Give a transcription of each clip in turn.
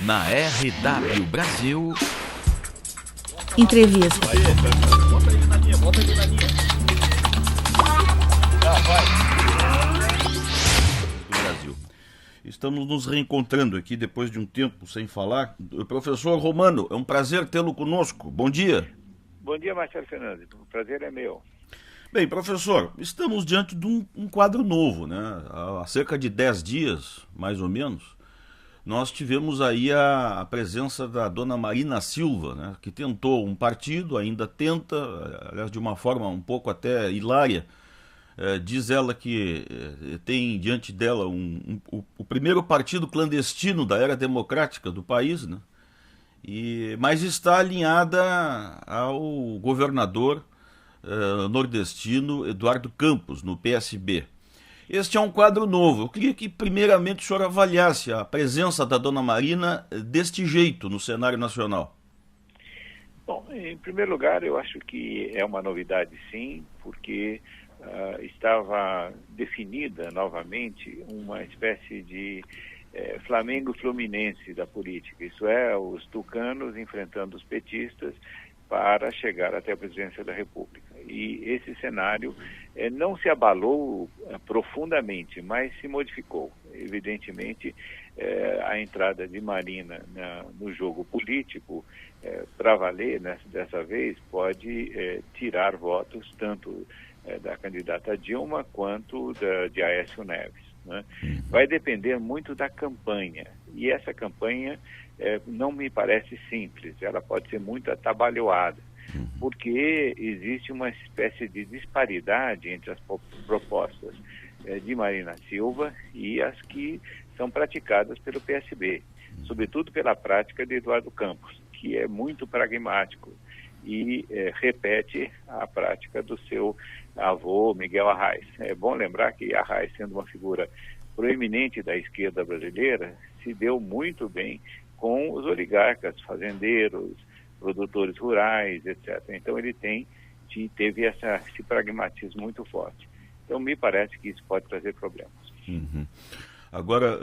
Na RW Brasil. Entrevista. Bota ele na linha, bota ele na linha. Vai. Do Brasil. Estamos nos reencontrando aqui depois de um tempo sem falar. Professor Romano, é um prazer tê-lo conosco. Bom dia. Bom dia, Marcelo Fernandes. O prazer é meu. Bem, professor, estamos diante de um quadro novo, né? Há cerca de 10 dias, mais ou menos, nós tivemos aí a presença da dona Marina Silva, né? Que tentou um partido, ainda tenta, aliás, de uma forma um pouco até hilária. Diz ela que tem diante dela o primeiro partido clandestino da era democrática do país, né? Mas está alinhada ao governador nordestino Eduardo Campos, no PSB. Este é um quadro novo. Eu queria que primeiramente o senhor avaliasse a presença da dona Marina deste jeito no cenário nacional. Bom, em primeiro lugar, eu acho que é uma novidade sim, porque estava definida novamente uma espécie de Flamengo-Fluminense da política. Isso é, os tucanos enfrentando os petistas para chegar até a presidência da República. E esse cenário não se abalou profundamente, mas se modificou. Evidentemente, a entrada de Marina no jogo político, para valer, dessa vez, pode tirar votos tanto da candidata Dilma quanto de Aécio Neves, né? Vai depender muito da campanha, e essa campanha não me parece simples, ela pode ser muito atabalhoada, porque existe uma espécie de disparidade entre as propostas de Marina Silva e as que são praticadas pelo PSB, sobretudo pela prática de Eduardo Campos, que é muito pragmático e repete a prática do seu avô Miguel Arraes. É bom lembrar que Arraes, sendo uma figura proeminente da esquerda brasileira, se deu muito bem com os oligarcas, fazendeiros, produtores rurais, etc. Então ele teve esse pragmatismo muito forte. Então me parece que isso pode trazer problemas. Uhum. Agora,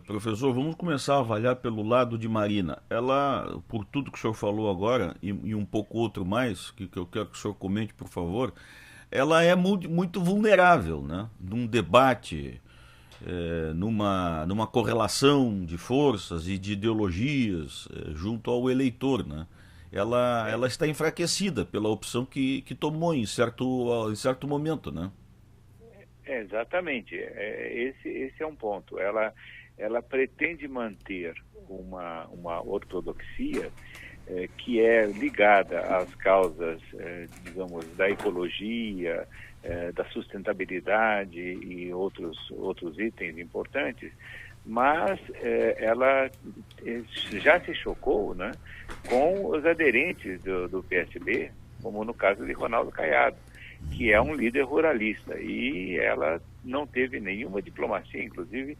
professor, vamos começar a avaliar pelo lado de Marina. Ela, por tudo que o senhor falou agora, e um pouco outro mais, que eu quero que o senhor comente, por favor, ela é muito vulnerável, né? Num debate, numa correlação de forças e de ideologias junto ao eleitor, né? Ela está enfraquecida pela opção que tomou em certo momento, né? Exatamente, esse é um ponto. Ela pretende manter uma ortodoxia que é ligada às causas, digamos, da ecologia, da sustentabilidade e outros itens importantes, mas ela já se chocou, né, com os aderentes do PSB, como no caso de Ronaldo Caiado, que é um líder ruralista, e ela não teve nenhuma diplomacia, inclusive,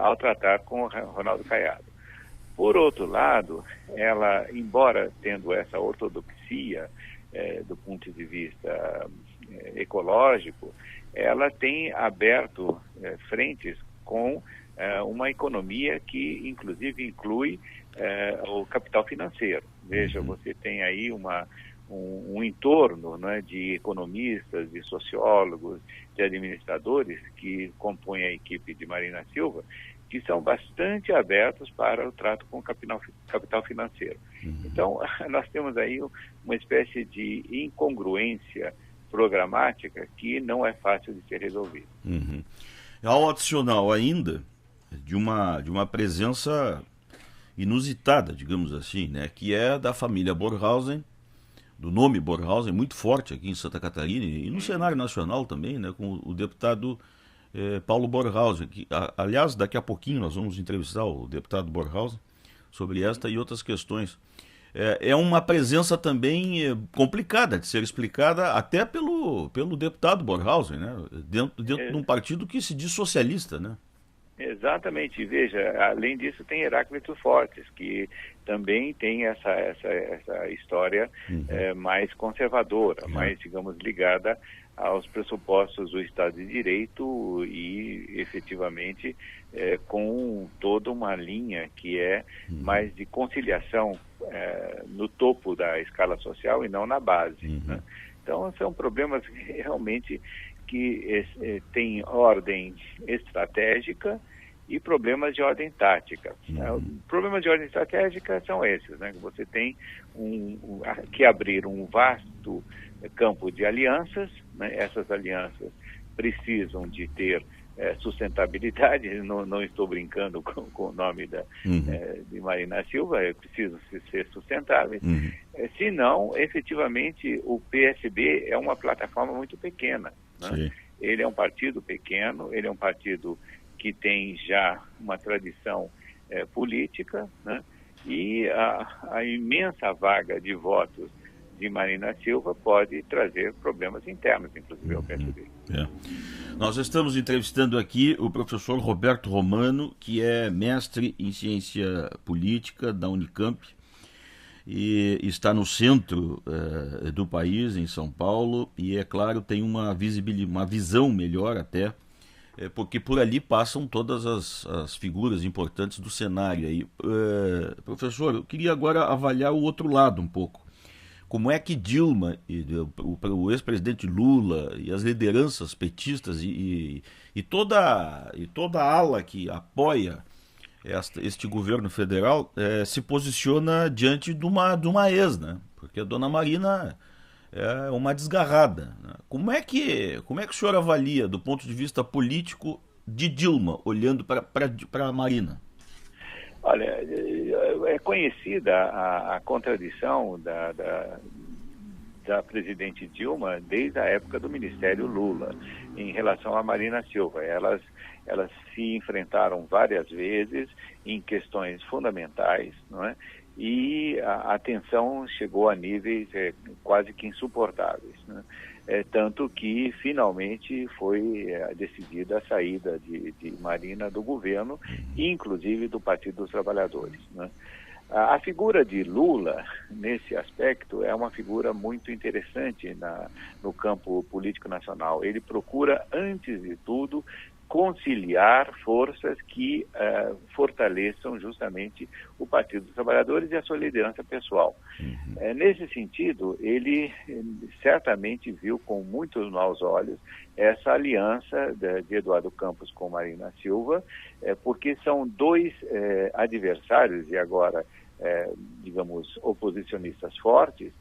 ao tratar com Ronaldo Caiado. Por outro lado, ela, embora tendo essa ortodoxia do ponto de vista ecológico, ela tem aberto frentes com uma economia que, inclusive, inclui o capital financeiro. Veja, você tem aí um entorno, né, de economistas, de sociólogos, de administradores que compõem a equipe de Marina Silva, que são bastante abertos para o trato com o capital financeiro. Então, nós temos aí uma espécie de incongruência programática que não é fácil de ser resolvida. Ao adicional ainda de uma presença inusitada, digamos assim, né, que é da família Bornhausen, do nome Bornhausen, muito forte aqui em Santa Catarina e no cenário nacional também, né, com o deputado Paulo Bornhausen, que, aliás, daqui a pouquinho nós vamos entrevistar o deputado Bornhausen sobre esta e outras questões. É uma presença também complicada de ser explicada até pelo deputado Bornhausen, né, dentro de um partido que se diz socialista, né? Exatamente, veja, além disso tem Heráclito Fortes, que também tem essa história mais conservadora, mais, digamos, ligada aos pressupostos do Estado de Direito e, efetivamente, com toda uma linha que é mais de conciliação no topo da escala social e não na base, né? Então, são problemas realmente que têm ordem estratégica e problemas de ordem tática. Problemas de ordem estratégica são esses, né? Você tem que abrir um vasto campo de alianças, né? Essas alianças precisam de ter sustentabilidade. Não estou brincando com o nome de Marina Silva, precisam ser sustentáveis. Senão, efetivamente, o PSB é uma plataforma muito pequena, né? Ele é um partido pequeno, ele é um partido que tem já uma tradição política, né? E a imensa vaga de votos de Marina Silva pode trazer problemas internos, inclusive ao PSB. Nós estamos entrevistando aqui o professor Roberto Romano, que é mestre em ciência política da Unicamp e está no centro do país, em São Paulo, e, é claro, tem uma visão melhor até, porque por ali passam todas as figuras importantes do cenário aí. Professor, eu queria agora avaliar o outro lado um pouco. Como é que Dilma, o ex-presidente Lula e as lideranças petistas e toda a ala que apoia este governo federal se posiciona diante de uma ex, né? Porque a dona Marina é uma desgarrada, né? Como é que o senhor avalia, do ponto de vista político, de Dilma, olhando para a Marina? Olha, é conhecida a contradição da presidente Dilma desde a época do Ministério Lula em relação a Marina Silva. Elas se enfrentaram várias vezes em questões fundamentais, não é? E a tensão chegou a níveis quase que insuportáveis, né? Tanto que finalmente foi decidida a saída de Marina do governo, inclusive do Partido dos Trabalhadores, né? A figura de Lula, nesse aspecto, é uma figura muito interessante no campo político nacional. Ele procura, antes de tudo, conciliar forças que fortaleçam justamente o Partido dos Trabalhadores e a sua liderança pessoal. Nesse sentido, ele certamente viu com muitos maus olhos essa aliança de Eduardo Campos com Marina Silva, porque são dois adversários, e agora, digamos, oposicionistas fortes,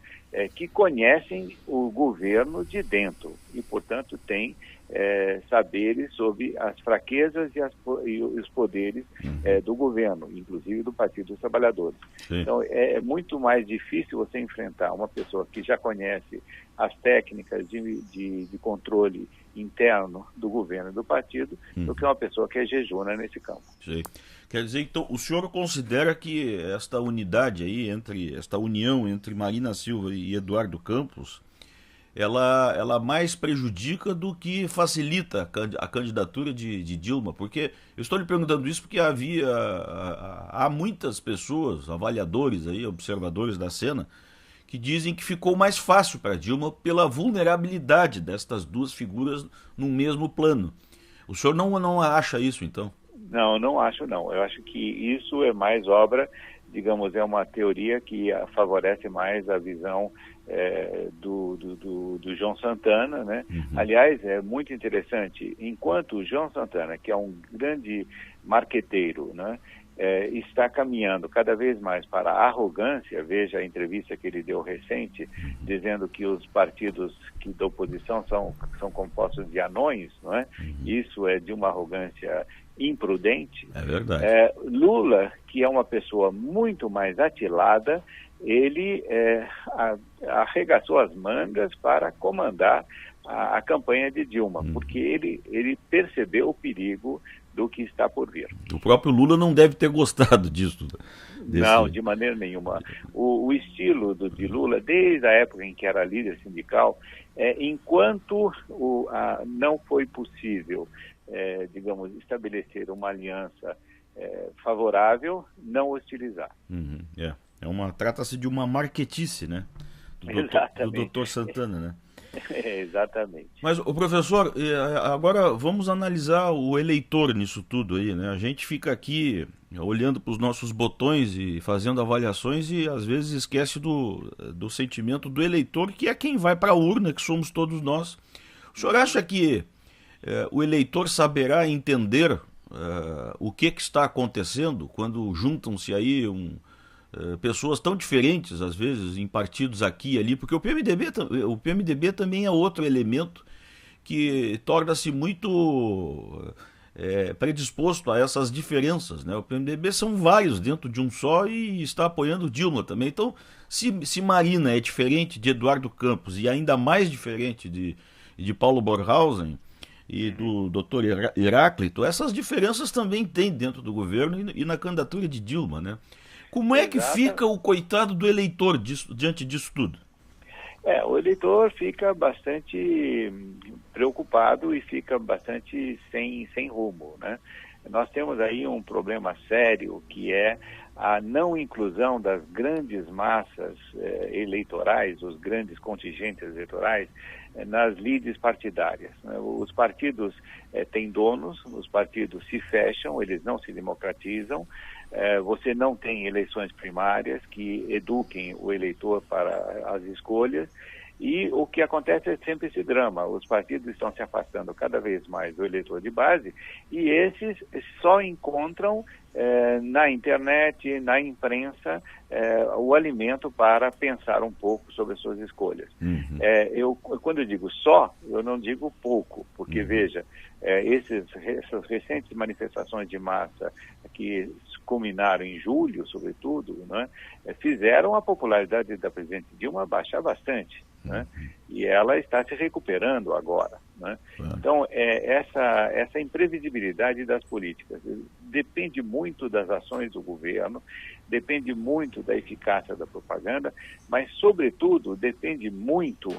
que conhecem o governo de dentro e, portanto, têm saberes sobre as fraquezas e os poderes do governo, inclusive do Partido dos Trabalhadores. Sim. Então, é muito mais difícil você enfrentar uma pessoa que já conhece as técnicas de controle interno do governo e do partido do que uma pessoa que é jejuna nesse campo. Sim. Quer dizer, então, o senhor considera que esta unidade aí, esta união entre Marina Silva e Eduardo Campos, ela mais prejudica do que facilita a candidatura de Dilma? Porque eu estou lhe perguntando isso porque há muitas pessoas, avaliadores aí, observadores da cena, que dizem que ficou mais fácil para Dilma pela vulnerabilidade destas duas figuras no mesmo plano. O senhor não acha isso, então? Não acho não. Eu acho que isso é mais obra, digamos, é uma teoria que favorece mais a visão do João Santana, né? Aliás, é muito interessante, enquanto o João Santana, que é um grande marqueteiro, né, está caminhando cada vez mais para a arrogância, veja a entrevista que ele deu recente, dizendo que os partidos da oposição são compostos de anões, não é? Isso é de uma arrogância imprudente. É verdade. Lula, que é uma pessoa muito mais atilada, ele arregaçou as mangas para comandar a campanha de Dilma, porque ele percebeu o perigo do que está por vir. O próprio Lula não deve ter gostado disso. Não, de maneira nenhuma. O estilo de Lula, desde a época em que era líder sindical, enquanto não foi possível, digamos, estabelecer uma aliança favorável, não hostilizar. Trata-se de uma marquetice, né? Do Dr. Santana, né? Exatamente. Mas, o professor, agora vamos analisar o eleitor nisso tudo aí, né? A gente fica aqui olhando para os nossos botões e fazendo avaliações e às vezes esquece do sentimento do eleitor, que é quem vai para a urna, que somos todos nós. O senhor acha que o eleitor saberá entender o que está acontecendo quando juntam-se aí pessoas tão diferentes, às vezes, em partidos aqui e ali, porque o PMDB também é outro elemento que torna-se muito predisposto a essas diferenças, né? O PMDB são vários dentro de um só e está apoiando Dilma também. Então, se Marina é diferente de Eduardo Campos e ainda mais diferente de Paulo Bornhausen e do Dr. Heráclito, essas diferenças também tem dentro do governo e na candidatura de Dilma, né? Como é que fica o coitado do eleitor diante disso tudo? O eleitor fica bastante preocupado e fica bastante sem rumo, né? Nós temos aí um problema sério, que é a não inclusão das grandes massas eleitorais, os grandes contingentes eleitorais, nas lides partidárias, né? Os partidos têm donos, os partidos se fecham, eles não se democratizam, você não tem eleições primárias que eduquem o eleitor para as escolhas, e o que acontece é sempre esse drama: os partidos estão se afastando cada vez mais do eleitor de base, e esses só encontram na internet, na imprensa, o alimento para pensar um pouco sobre as suas escolhas. Uhum. Quando eu digo só, eu não digo pouco, porque, veja, essas recentes manifestações de massa que culminaram em julho, sobretudo, né, fizeram a popularidade da presidente Dilma baixar bastante, né? E ela está se recuperando agora, né? Então, essa imprevisibilidade das políticas depende muito das ações do governo, depende muito da eficácia da propaganda, mas, sobretudo, depende muito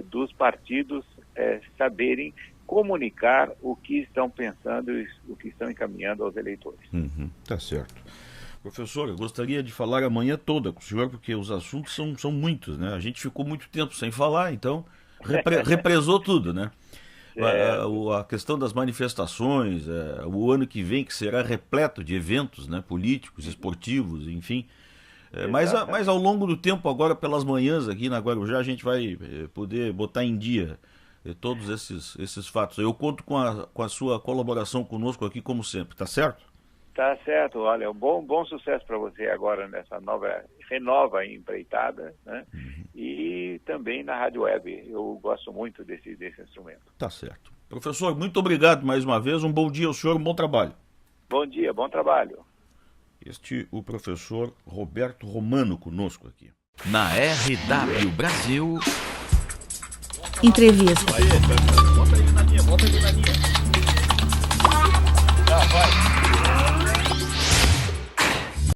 dos partidos saberem comunicar o que estão pensando e o que estão encaminhando aos eleitores. Tá certo. Professor, eu gostaria de falar a manhã toda com o senhor, porque os assuntos são muitos, né? A gente ficou muito tempo sem falar, então represou tudo, né? A questão das manifestações, o ano que vem, que será repleto de eventos, né, políticos, esportivos, enfim. Mas ao longo do tempo, agora pelas manhãs aqui na Guarujá, a gente vai poder botar em dia todos esses fatos. Eu conto com a sua colaboração conosco aqui, como sempre, tá certo? Tá certo, olha, bom sucesso para você agora nessa renova empreitada, né? E também na Rádio Web. Eu gosto muito desse instrumento. Tá certo. Professor, muito obrigado mais uma vez. Um bom dia ao senhor, um bom trabalho. Bom dia, bom trabalho. O professor Roberto Romano conosco aqui. Na RW Brasil. Entrevista. Bota ele na linha, bota ele na linha.